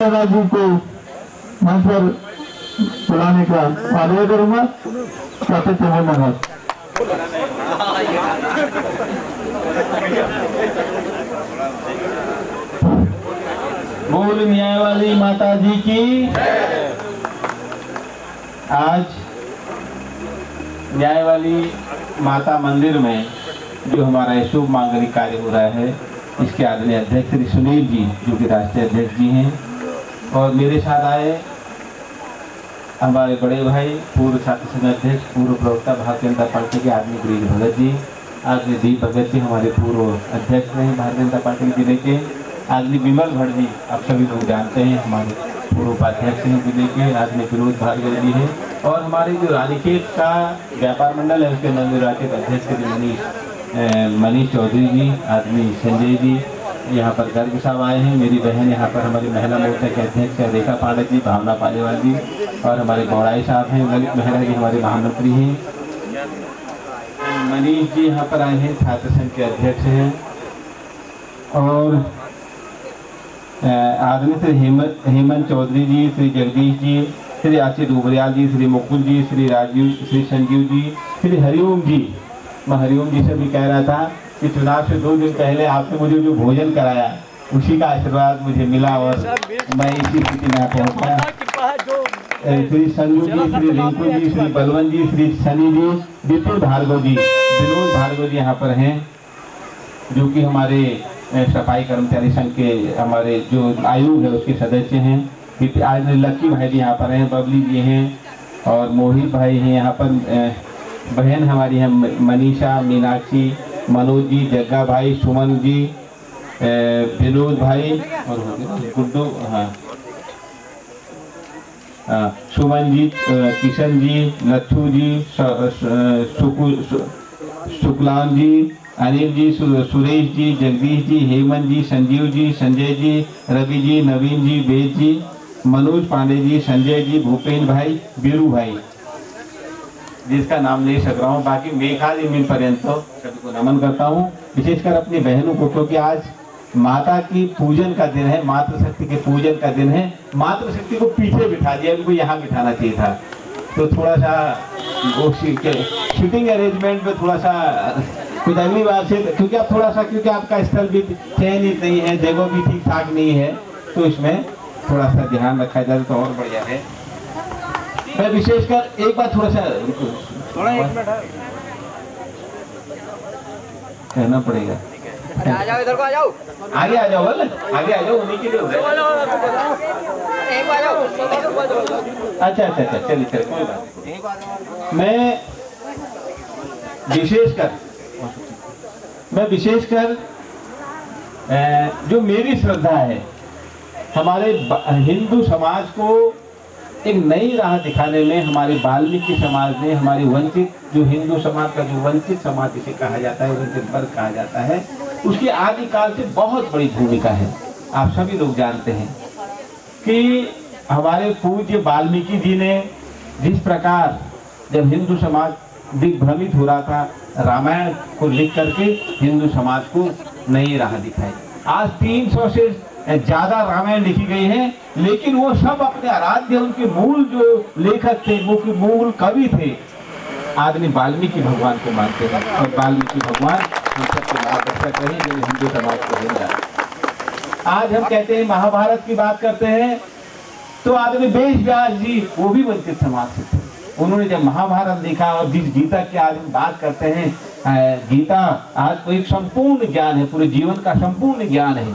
जी को मंच पर बुलाने का आग्रह करूंगा। कैप्टन चंद्रमोहन बोल न्याय वाली माता जी की। आज न्याय वाली माता मंदिर में जो हमारा शुभ मांगलिक कार्य हो रहा है, इसके आदरणीय अध्यक्ष श्री सुनील जी जो कि राष्ट्रीय अध्यक्ष जी हैं, और मेरे साथ आए हमारे बड़े भाई पूर्व छात्र संघ अध्यक्ष पूर्व प्रवक्ता भारतीय जनता पार्टी के आदमी ब्रिज भगत जी, आदमी दीप भगत जी हमारे पूर्व अध्यक्ष हैं भारतीय जनता पार्टी जिले के, आदमी विमल भट्ट जी आप सभी लोग जानते हैं हमारे पूर्व उपाध्यक्ष हैं जिले के, आदमी विनोद भार्गव जी हैं, और हमारे जो रानीखेत का व्यापार मंडल है उसके नवनिर्वाचित अध्यक्ष मनीष चौधरी जी, आदमी संजय जी, यहाँ पर गर्ग साहब आए हैं, मेरी बहन यहाँ पर हमारी महिला मोर्चा के अध्यक्ष रेखा पांडे जी, भावना पालीवाल जी, और हमारे गौड़ाई साहब हैं, ललित मेहरा जी हमारे महामंत्री हैं, मनीष जी यहाँ पर आए हैं छात्र संघ के अध्यक्ष हैं, और आदरणीय श्री हेमंत चौधरी जी, श्री जगदीश जी, श्री आशीष डुबरियाल जी, श्री मुकुल जी, श्री राजीव, श्री संजीव जी, श्री हरिओम जी। मैं हरिओम जी से भी कह रहा था कि चुनाव से 2 दिन पहले आपने मुझे जो भोजन कराया उसी का आशीर्वाद मुझे मिला और मैं इसी स्थिति में पहुंचा। श्री संजू जी, श्री रिंकू जी, श्री बलवंत जी, श्री सनी जी, विपुल भार्गव जी, विनोद भार्गव जी यहाँ पर हैं जो कि हमारे सफाई कर्मचारी संघ के हमारे जो आयोग है उसके सदस्य हैं। आज लक्की भाई जी यहाँ पर हैं, बबली जी हैं, और मोहित भाई हैं यहाँ पर, बहन हमारी हैं मनीषा, मीनाक्षी, मनोज जी, जग्गा भाई, सुमन जी, विनोद भाई और गुड्डू, सुमन जी, किशन जी, लच्छू जी, शुक्लान जी, अनिल जी, सुरेश जी, जगदीश जी, हेमंत जी, संजीव जी, संजय जी, रवि जी, नवीन जी, वेद जी, मनोज पांडे जी, संजय जी, भूपेन भाई, बीरू भाई जिसका नाम ले सक रहा हूँ, बाकी मेघालय मिल पर्यंत सभी को नमन करता हूँ, विशेषकर अपनी बहनों को, क्योंकि आज माता की पूजन का दिन है, मातृशक्ति के पूजन का दिन है। मातृशक्ति को पीछे बिठा दिया, उनको यहाँ बिठाना चाहिए था, तो थोड़ा सा वो सीटिंग अरेंजमेंट में थोड़ा सा कुछ अगली बार से, क्योंकि आप थोड़ा सा, क्योंकि आपका स्थल भी चयनित नहीं है, जगह भी ठीक ठाक नहीं है, तो इसमें थोड़ा सा ध्यान रखा जाए तो और बढ़िया है। मैं विशेषकर एक बार थोड़ा सा कहना पड़ेगा, आ जाओ, इधर को आ जाओ, आगे आ जाओ, आगे आ जाओ, उन्हीं के लिए अच्छा, चलिए कोई बात नहीं। मैं विशेषकर जो मेरी श्रद्धा है, हमारे हिंदू समाज को एक नई राह दिखाने में हमारे वाल्मीकि समाज ने, हमारी वंचित जो हिंदू समाज का जो वंचित समाज जिसे कहा जाता है, वंचित वर्ग कहा जाता है, उसकी आदिकाल से बहुत बड़ी भूमिका है। आप सभी लोग जानते हैं कि हमारे पूज्य वाल्मीकि जी ने जिस प्रकार जब हिंदू समाज दिग्भ्रमित हो रहा था, रामायण को लिख करके हिंदू समाज को नई राह दिखाई। आज 300 से ज्यादा रामायण लिखी गई है, लेकिन वो सब अपने आराध्य, उनके मूल जो लेखक थे, वो मूल कवि थे, आदमी वाल्मीकि भगवान को मानते हैं, और वाल्मीकि भगवान हम सबके मार्गदर्शक रहे जो हिंदू समाज को मिल जाए। आज हम कहते हैं महाभारत की बात करते हैं, तो आदमी वेद व्यास जी वो भी वंचित समाज से थे। उन्होंने जब महाभारत लिखा और जिस गीता की आज हम बात करते हैं, गीता आज तो एक संपूर्ण ज्ञान है, पूरे जीवन का संपूर्ण ज्ञान है,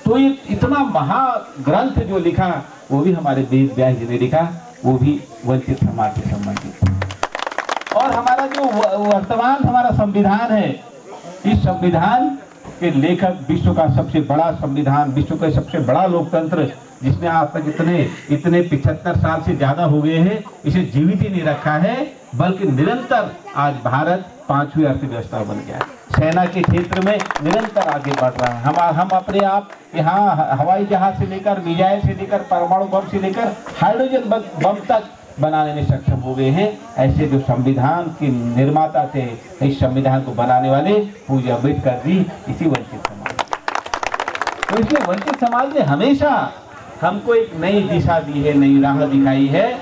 तो ये इतना महाग्रंथ जो लिखा वो भी हमारे वेद व्यास जी ने लिखा, वो भी वंचित समाज से संबंधित। और हमारा जो वर्तमान हमारा संविधान है, इस संविधान के लेखक, विश्व का सबसे बड़ा संविधान, विश्व का सबसे बड़ा लोकतंत्र, जिसने आज तक इतने 75 साल से ज्यादा हो गए हैं, इसे जीवित ही नहीं रखा है, बल्कि निरंतर आज भारत 5वीं अर्थव्यवस्था बन गया है। सेना के क्षेत्र में निरंतर आगे बढ़ रहा है। हम अपने आप यहाँ हवाई जहाज से लेकर, मिसाइल से लेकर, परमाणु बम से लेकर हाइड्रोजन बम तक बनाने में सक्षम हो गए हैं। ऐसे जो संविधान के निर्माता थे, इस संविधान को बनाने वाले पूज्य अम्बेडकर जी, इसी वंचित समाज। तो इसलिए वंचित समाज ने हमेशा हमको एक नई दिशा दी है, नई राह दिखाई है,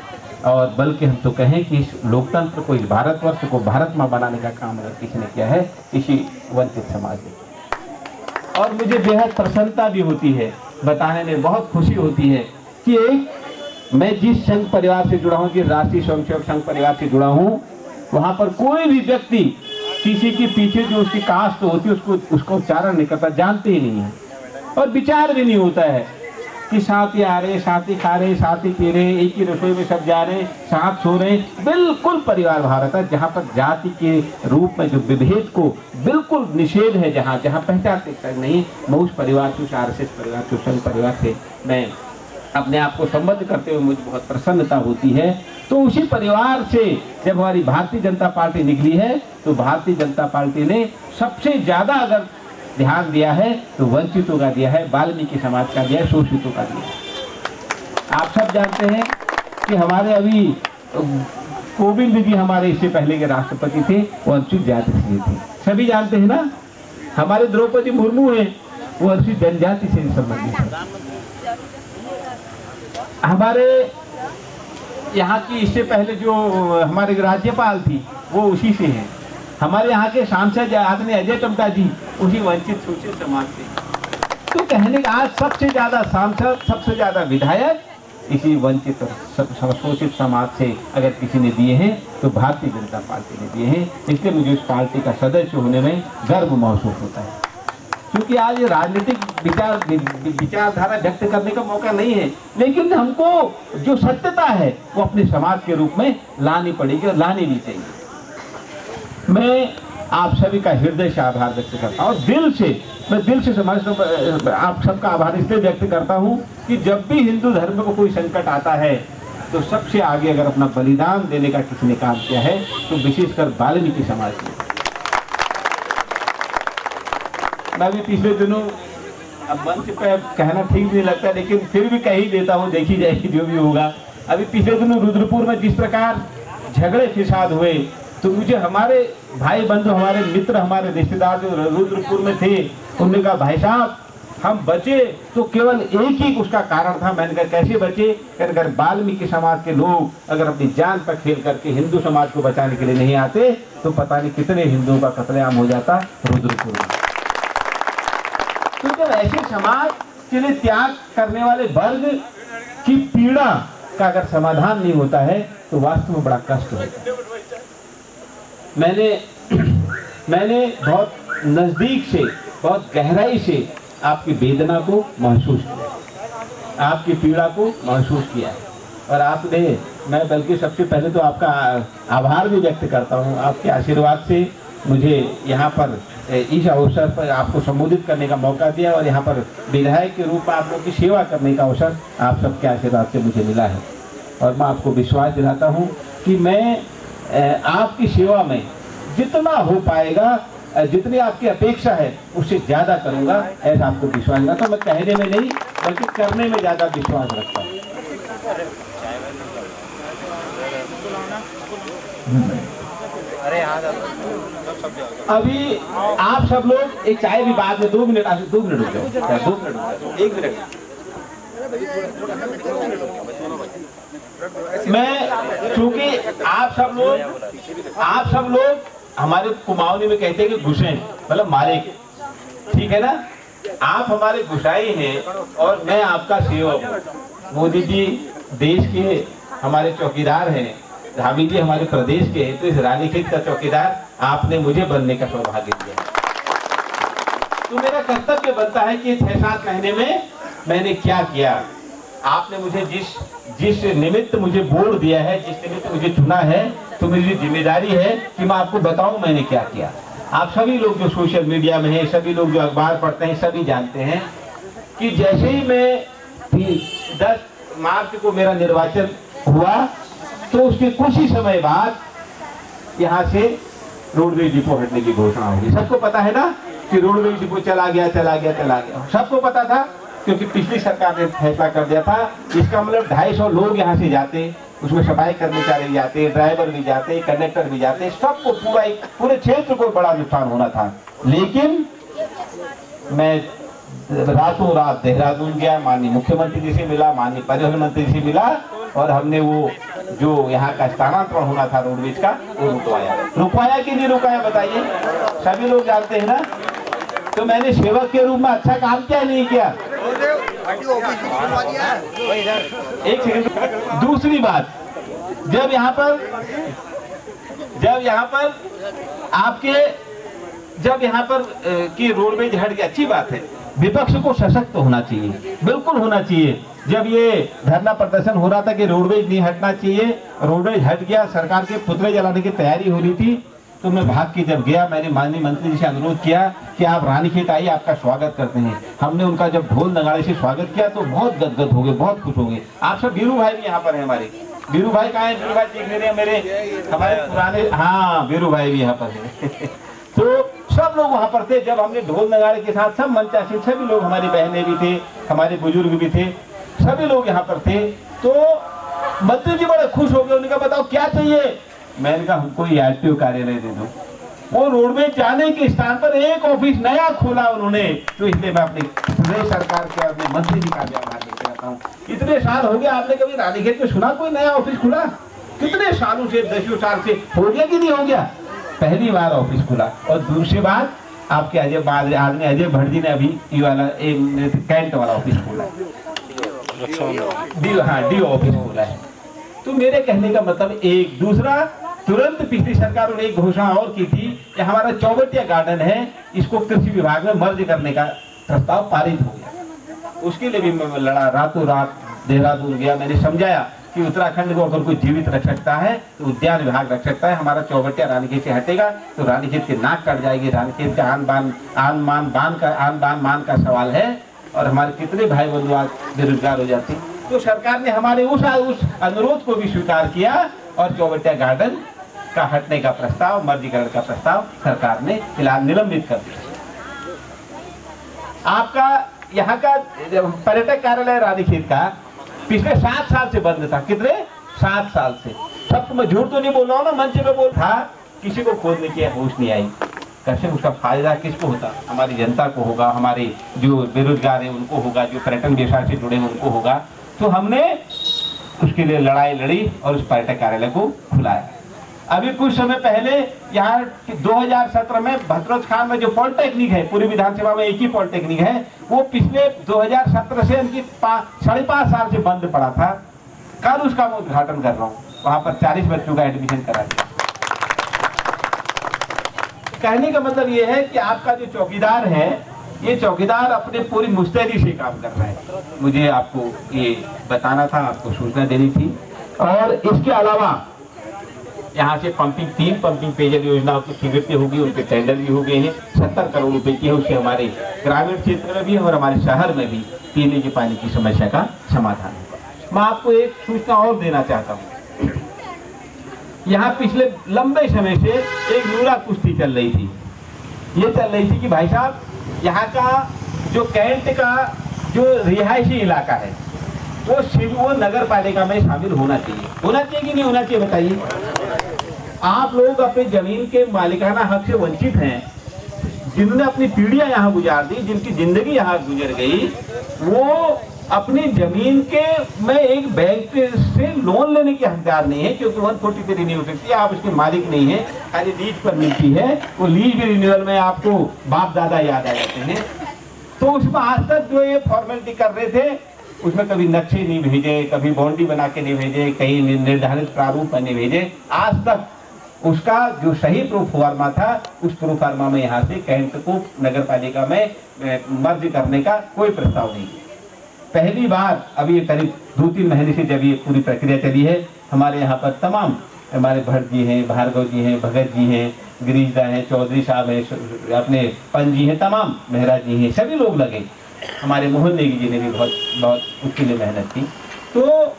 और बल्कि हम तो कहें कि इस लोकतंत्र को, इस भारतवर्ष को भारतमाँ बनाने का काम अगर किसी ने किया है, इसी वंचित समाज ने। और मुझे बेहद प्रसन्नता भी होती है, बताने में बहुत खुशी होती है कि एक मैं जिस संघ परिवार से जुड़ा हूँ, जिस राष्ट्रीय स्वयंसेवक संघ परिवार से जुड़ा हूँ, वहाँ पर कोई भी व्यक्ति किसी के पीछे जो उसकी कास्ट होती है उसको उच्चारण नहीं करता, जानते ही नहीं है, और विचार भी नहीं होता है कि साथ ही आ रहे, साथ ही खा रहे, साथ ही पी रहे, एक ही रसोई में सब जा रहे, साथ सो रहे। बिल्कुल परिवार भारत है, जहाँ पर जाति के रूप में जो विभेद को बिल्कुल निषेध है, जहाँ जहाँ पहचानते तक नहीं। मैं उस परिवार से, उस RSS परिवार से, संघ परिवार से मैं अपने आप को संबद्ध करते हुए मुझे बहुत प्रसन्नता होती है। तो उसी परिवार से जब हमारी भारतीय जनता पार्टी निकली है, तो भारतीय जनता पार्टी ने सबसे ज़्यादा अगर ध्यान दिया है तो वंचितों का दिया है, वाल्मीकि समाज का दिया है, शोषितों का दिया है। आप सब जानते हैं कि हमारे अभी कोविंद जी हमारे इससे पहले के राष्ट्रपति थे, वो अनुसूचित जाति से थे, सभी जानते हैं ना। हमारे द्रौपदी मुर्मू हैं, वो अनुसूचित जनजाति से संबंधित है। हमारे यहाँ की इससे पहले जो हमारे राज्यपाल थी वो उसी से हैं। हमारे यहाँ के सांसद आदरणीय अजय टमटा जी उसी वंचित शोषित समाज से। तो कहने का आज सबसे ज़्यादा सांसद, सबसे ज़्यादा विधायक इसी वंचित शोषित समाज से अगर किसी ने दिए हैं तो भारतीय जनता पार्टी ने दिए हैं। इसलिए मुझे उस पार्टी का सदस्य होने में गर्व महसूस होता है, क्योंकि आज राजनीतिक विचारधारा व्यक्त करने का मौका नहीं है, लेकिन हमको जो सत्यता है वो अपने समाज के रूप में लानी पड़ेगी और लानी भी चाहिए। मैं आप सभी का हृदय से आभार व्यक्त करता हूँ, मैं दिल से समझता आप सबका आभार इसलिए व्यक्त करता हूँ कि जब भी हिंदू धर्म को कोई संकट आता है तो सबसे आगे अगर अपना बलिदान देने का किसी ने काम किया है तो विशेषकर वाल्मीकि समाज ने। मैं भी पिछले दिनों, अब मंच पे कहना ठीक नहीं लगता, लेकिन फिर भी कह ही देता हूँ, देखी जाएगी जो भी होगा। अभी पिछले दिनों रुद्रपुर में जिस प्रकार झगड़े फिसाद हुए, तो मुझे हमारे भाई बंधु, हमारे मित्र, हमारे रिश्तेदार जो रुद्रपुर में थे, उन्होंने कहा भाई साहब हम बचे तो केवल एक ही उसका कारण था। मैंने कहा कैसे बचे? अगर वाल्मीकि समाज के लोग अगर अपनी जान पर खेल करके हिंदू समाज को बचाने के लिए नहीं आते तो पता नहीं कितने हिंदुओं का कत्लेआम हो जाता रुद्रपुर में। तो जब ऐसे समाज के लिए त्याग करने वाले वर्ग की पीड़ा का अगर समाधान नहीं होता है तो वास्तव में बड़ा कष्ट होता है। मैंने बहुत नज़दीक से, बहुत गहराई से आपकी वेदना को महसूस किया, आपकी पीड़ा को महसूस किया, और आपने, मैं बल्कि सबसे पहले तो आपका आभार भी व्यक्त करता हूँ। आपके आशीर्वाद से मुझे यहाँ पर इस अवसर पर आपको संबोधित करने का मौका दिया और यहाँ पर विधायक के रूप में आप लोग की सेवा करने का अवसर आप सबके आशीर्वाद से मुझे मिला है। और मैं आपको विश्वास दिलाता हूँ कि मैं आपकी सेवा में जितना हो पाएगा, जितनी आपकी अपेक्षा है उससे ज़्यादा करूँगा, ऐसा आपको विश्वास दिलाता हूँ। मैं कहने में नहीं बल्कि करने में ज़्यादा विश्वास रखता हूँ। अभी आप सब लोग एक चाय भी बाद में 2 मिनट रुक जाओ, 2 मिनट, 1 मिनट। मैं चूंकि आप सब लोग हमारे कुमाऊनी में कहते हैं कि घुसे, मतलब मालिक, ठीक है ना? आप हमारे गुसाई हैं और मैं आपका सेवक हूँ। मोदी जी देश के हमारे चौकीदार हैं, धामी जी हमारे प्रदेश के हैं, तो इस रानीखेत का चौकीदार आपने मुझे बनने का सौभाग्य दिया। तो मेरा कर्तव्य बनता है कि 6-7 महीने में मैंने क्या किया। आपने मुझे जिस निमित्त मुझे वोट दिया है, जिस निमित्त मुझे चुना है, तो मेरी जिम्मेदारी है कि मैं आपको बताऊं मैंने क्या किया। आप सभी लोग जो सोशल मीडिया में हैं, सभी लोग जो अखबार पढ़ते हैं, सभी जानते हैं कि जैसे ही मैं 10 मार्च को मेरा निर्वाचन हुआ तो उसके कुछ ही समय बाद यहाँ से रोडवेज डिपो हटने की घोषणा होगी। सबको पता है ना कि रोडवेज डिपो चला गया। सबको पता था क्योंकि पिछली सरकार ने फैसला कर दिया था। इसका मतलब 250 लोग यहाँ से जाते, उसमें सफाई कर्मचारी जाते, ड्राइवर भी जाते, कंडक्टर भी जाते, सबको पूरे क्षेत्र को बड़ा नुकसान होना था। लेकिन मैं रातों रात देहरादून गया, माननीय मुख्यमंत्री जी से मिला, माननीय परिवहन मंत्री जी से मिला, और हमने वो जो यहाँ का स्थानांतरण होना था रोडवेज का वो रुकवाया। रुकवाया कि नहीं रुकवाया बताइए, सभी लोग जानते हैं ना। तो मैंने सेवक के रूप में अच्छा काम किया नहीं किया? एक सेकंड। दूसरी बात, जब यहाँ पर कि रोडवेज हट गया, अच्छी बात है, विपक्ष को सशक्त होना चाहिए, बिल्कुल होना चाहिए। जब ये धरना प्रदर्शन हो रहा था कि रोडवेज नहीं हटना चाहिए, रोडवेज हट गया, सरकार के पुतले जलाने की तैयारी हो रही थी, तो मैं भाग के जब गया, मैंने माननीय मंत्री जी से अनुरोध किया कि आप रानीखेत आइए, आपका स्वागत करते हैं। हमने उनका जब ढोल नगाड़े से स्वागत किया तो बहुत गदगद हो गए, बहुत खुश हो गए। आप सब बीरू भाई भी यहाँ पर हैं हमारे। बीरू भाई कहाँ है? बीरू भाई देख रहे हैं मेरे हमारे पुराने, हाँ बीरू भाई भी यहाँ पर है। तो सब लोग वहाँ पर थे। जब हमने ढोल नगाड़े के साथ सब मंचासीन सभी लोग, हमारी बहनें भी थे, हमारे बुजुर्ग भी थे, सभी लोग यहाँ पर थे। तो मंत्री जी बड़े खुश हो गए। उन्होंने कहा बताओ क्या चाहिए? मैंने कहा हमको आरटीओ कार्यालय दे दो। वो रोडवेज जाने के स्थान पर एक ऑफिस नया खोला उन्होंने। तो इसलिए मैं अपनी प्रदेश सरकार के अपने मंत्री जी का भी आभार व्यक्त करता हूँ। इतने साल हो गया, आपने कभी रानीखेत में सुना कोई नया ऑफिस खुला? कितने सालों से, 10 साल से हो गया कि नहीं हो गया? पहली बार ऑफिस खुला। और दूसरी बात, आपके आदमी अजय भट्ट जी ने अभी ये वाला कैंट वाला ऑफिस खोला है, डी ऑफिस खोला है। तो मेरे कहने का मतलब एक दूसरा, तुरंत पिछली सरकारों ने एक घोषणा और की थी कि हमारा चौबटिया गार्डन है, इसको कृषि विभाग में मर्ज करने का प्रस्ताव पारित हो गया। उसके लिए भी मैं लड़ा, रातों रात देहरादून गया, मैंने समझाया कि उत्तराखंड को अगर कोई जीवित रख सकता है तो उद्यान विभाग रख सकता है। हमारा चौबटिया रानीखेत से हटेगा तो रानीखेत की नाक कट जाएगी, रानीखेत का आन बान का सवाल है, और हमारे कितने भाई बंधु आज बेरोजगार हो जाते। तो सरकार ने हमारे उस अनुरोध को भी स्वीकार किया और चौबटिया गार्डन का हटने का प्रस्ताव, मर्जीकरण का प्रस्ताव सरकार ने फिलहाल निलंबित कर दिया। आपका यहाँ का पर्यटक कार्यालय रानीखेत का पिछले 7 साल से बंद था। कितने? 7 साल से। सब मैं झूठ तो नहीं बोल रहा हूँ ना, मंच पे बोल था, किसी को खोलने की होश नहीं आई। कैसे उसका फायदा किसको होता? हमारी जनता को होगा, हमारे जो बेरोजगार हैं उनको होगा, जो पर्यटन व्यवसाय से जुड़े हैं उनको होगा। तो हमने उसके लिए लड़ाई लड़ी और उस पर्यटक कार्यालय को खुलाया। अभी कुछ समय पहले यहाँ 2017 में भद्रोज खान में जो पॉलिटेक्निक है, पूरी विधानसभा में एक ही पॉलिटेक्निक है, वो पिछले 2017 से उनकी 5.5 साल से बंद पड़ा था। कल उसका मैं उद्घाटन कर रहा हूँ। वहां पर 40 बच्चों का एडमिशन करा दिया। कहने का मतलब ये है कि आपका जो चौकीदार है, ये चौकीदार अपने पूरी मुस्तैदी से काम कर रहा है। मुझे आपको ये बताना था, आपको सूचना देनी थी। और इसके अलावा यहाँ से तीन पंपिंग पेयजल योजनाओं की स्वीकृति होगी, उनके टेंडर भी हो गए हैं। 70 करोड़ रुपए की है, उससे हमारे ग्रामीण क्षेत्र में भी और हमारे शहर में भी पीने के पानी की समस्या का समाधान होगा। मैं आपको एक सूचना और देना चाहता हूँ। यहाँ पिछले लंबे समय से एक नूरा कुश्ती चल रही थी। ये चल रही थी कि भाई साहब, यहाँ का जो कैंट का जो रिहायशी इलाका है वो नगर पालिका में शामिल होना चाहिए कि नहीं होना चाहिए बताइए? आप लोग अपने जमीन के मालिकाना हक से वंचित हैं। जिन्होंने अपनी पीढ़ियां यहाँ गुजार दी, जिनकी जिंदगी यहाँ गुजर गई, वो अपनी जमीन के में एक बैंक से लोन लेने के हकदार नहीं है, क्योंकि 143 नहीं हो सकती। आप उसके मालिक नहीं है, खाली लीज पर मिलती है। वो लीज रिन्यूअल में आपको बाप दादा याद आ जाते हैं। तो उसमें आज तक जो ये फॉर्मेलिटी कर रहे थे, उसमें कभी नक्शे नहीं भेजे, कभी बाउंड्री बना के नहीं भेजे, कहीं निर्धारित प्रारूप में नहीं भेजे। आज तक उसका जो सही प्रोफार्मा था, उस प्रोफार्मा में यहाँ से कैंट को नगर पालिका में मर्ज करने का कोई प्रस्ताव नहीं है। पहली बार अभी करीब 2-3 महीने से जब ये पूरी प्रक्रिया चली है, हमारे यहाँ पर तमाम हमारे भट्ट जी हैं, भार्गव जी हैं, भगत जी हैं, गिरीशदा हैं, चौधरी साहब हैं, अपने पंत जी हैं, तमाम मेहरा जी हैं, सभी लोग लगे। हमारे मोहन नेगी जी ने भी बहुत उसके लिए मेहनत की। तो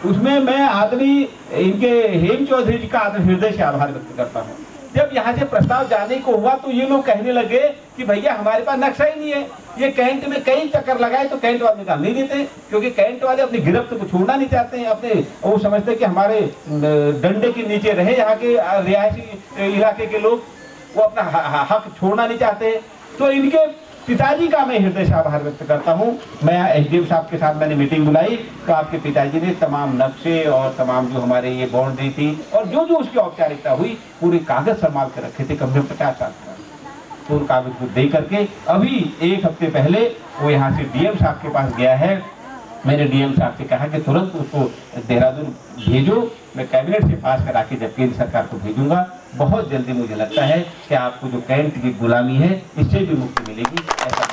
उसमें मैं आदमी इनके हेम चौधरी जी का आदर हृदय से आभार व्यक्त करता हूँ। जब यहाँ से प्रस्ताव जाने को हुआ तो ये लोग कहने लगे कि भैया हमारे पास नक्शा ही नहीं है। ये कैंट में कई चक्कर लगाए तो कैंट वाले काम नहीं देते, क्योंकि कैंट वाले अपनी गिरफ्त को छोड़ना नहीं चाहते हैं। अपने वो समझते हैं कि हमारे डंडे के नीचे रहे यहाँ के रिहायशी इलाके के लोग, वो अपना हक छोड़ना नहीं चाहते। तो इनके पिताजी का मैं हृदय से आभार व्यक्त करता हूँ। मैं एसडीएम साहब के साथ मैंने मीटिंग बुलाई तो आपके पिताजी ने तमाम नक्शे और तमाम जो हमारे ये बाउंड्री थी और जो जो उसकी औपचारिकता हुई पूरे कागज संभाल के रखे थे, कम से कम 50 साल तो उन कागज को दे करके अभी 1 हफ्ते पहले वो यहाँ से डीएम साहब के पास गया है। मैंने डीएम साहब से कहा कि तुरंत उसको देहरादून भेजो, मैं कैबिनेट से पास करा के जब केंद्र सरकार को भेजूंगा। बहुत जल्दी मुझे लगता है कि आपको जो कैंट की गुलामी है इससे भी मुक्ति मिलेगी। ऐसा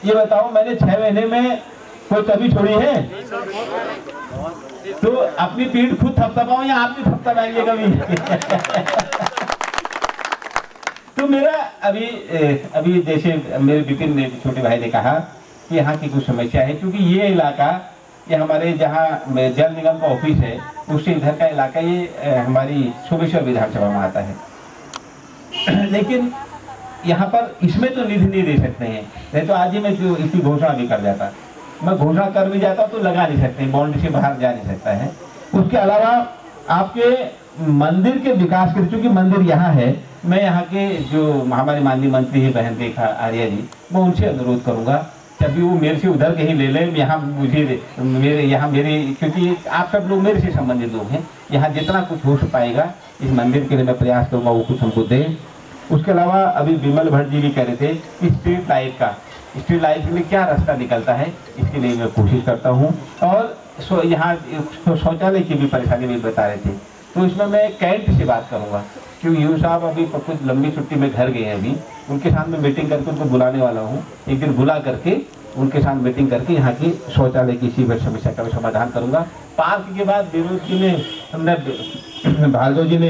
ये बताओ, मैंने 6 महीने में कोई कमी छोड़ी है? तो अपनी पीठ खुद थपथपाओ या आप भी थपथपाएंगे कभी? तो मेरा अभी जैसे मेरे विपिन ने छोटे भाई ने कहा कि यहाँ की कुछ समस्या है, क्योंकि ये इलाका ये हमारे जहाँ जल निगम का ऑफिस है उससे इधर का इलाका ये हमारी सोमेश्वर विधानसभा में आता है। लेकिन यहाँ पर इसमें तो निधि नहीं दे सकते हैं, नहीं तो आज ही मैं जो इसकी घोषणा भी कर जाता। मैं घोषणा कर भी जाता तो लगा नहीं सकते, बाउंड्री से बाहर जा नहीं सकता है। उसके अलावा आपके मंदिर के विकास के लिए, चूंकि मंदिर यहाँ है, मैं यहाँ के जो हमारे माननीय मंत्री है बहन रेखा आर्या जी, मैं उनसे अनुरोध करूँगा तभी वो मेरे से उधर कहीं ले लें। यहाँ मुझे मेरे क्योंकि आप सब लोग मेरे से संबंधित लोग हैं, यहाँ जितना कुछ हो पाएगा इस मंदिर के लिए मैं प्रयास करूँगा वो कुछ हमको दें। उसके अलावा अभी विमल भट्ट जी भी कह रहे थे कि स्ट्रीट लाइट के लिए क्या रास्ता निकलता है, इसके लिए मैं कोशिश करता हूँ। और यहाँ शौचालय की भी परेशानी भी बता रहे थे, तो इसमें मैं कैंट से बात करूँगा क्योंकि यू साहब अभी कुछ लंबी छुट्टी में घर गए हैं। अभी उनके साथ में मीटिंग करके उनको बुलाने वाला हूँ, एक दिन बुला करके उनके साथ मीटिंग करके यहाँ की शौचालय की इसी समस्या का समाधान करूँगा। पार्क के बाद विनोद जी ने, हमने भार्गव जी ने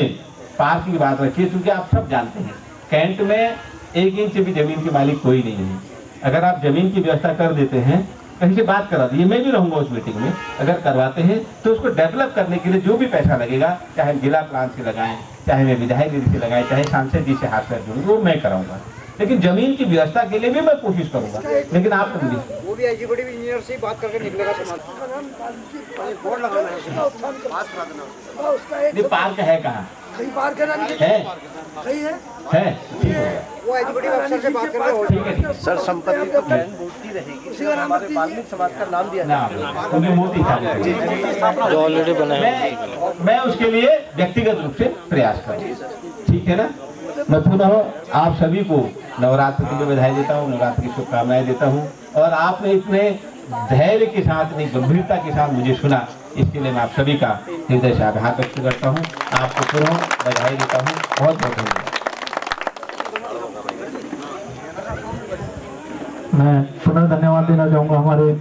पार्क की बात रखी है, क्योंकि आप सब जानते हैं कैंट में 1 इंच भी जमीन के मालिक कोई नहीं है। अगर आप जमीन की व्यवस्था कर देते हैं, कहीं से बात करा दीजिए, मैं भी रहूंगा उस मीटिंग में, अगर करवाते हैं तो उसको डेवलप करने के लिए जो भी पैसा लगेगा, चाहे जिला प्लान से लगाएं, चाहे मैं विधायक निधि से लगाएं, चाहे सांसद जी से हाथ पैर जोड़ूं, वो मैं कराऊंगा। लेकिन जमीन की व्यवस्था के लिए भी मैं कोशिश करूंगा। लेकिन आप वो भी एग्जीक्यूटिव इंजीनियर से बात करके निकलेगा। बोर्ड लगाना है, पार्क है कहाँ है? वो एग्जीक्यूटिव अफसर से बात करके सर संपत्ति तो मूर्ति रहेगी, हमारे वाल्मीकि समाज का नाम दिया मूर्ति जो ऑलरेडी बना है, मैं उसके लिए व्यक्तिगत रूप से प्रयास करूँ, ठीक है ना। मैं पुनः आप सभी को नवरात्र की बधाई देता हूँ, नवरात्र की शुभकामनाएं देता हूँ। और आपने इतने धैर्य के साथ, इतनी गंभीरता के साथ मुझे सुना, इसके लिए मैं आप सभी का हृदय से आभार व्यक्त करता हूँ। आपको पुनः बधाई देता हूँ, बहुत बहुत धन्यवाद। मैं पुनः धन्यवाद देना चाहूँगा हमारे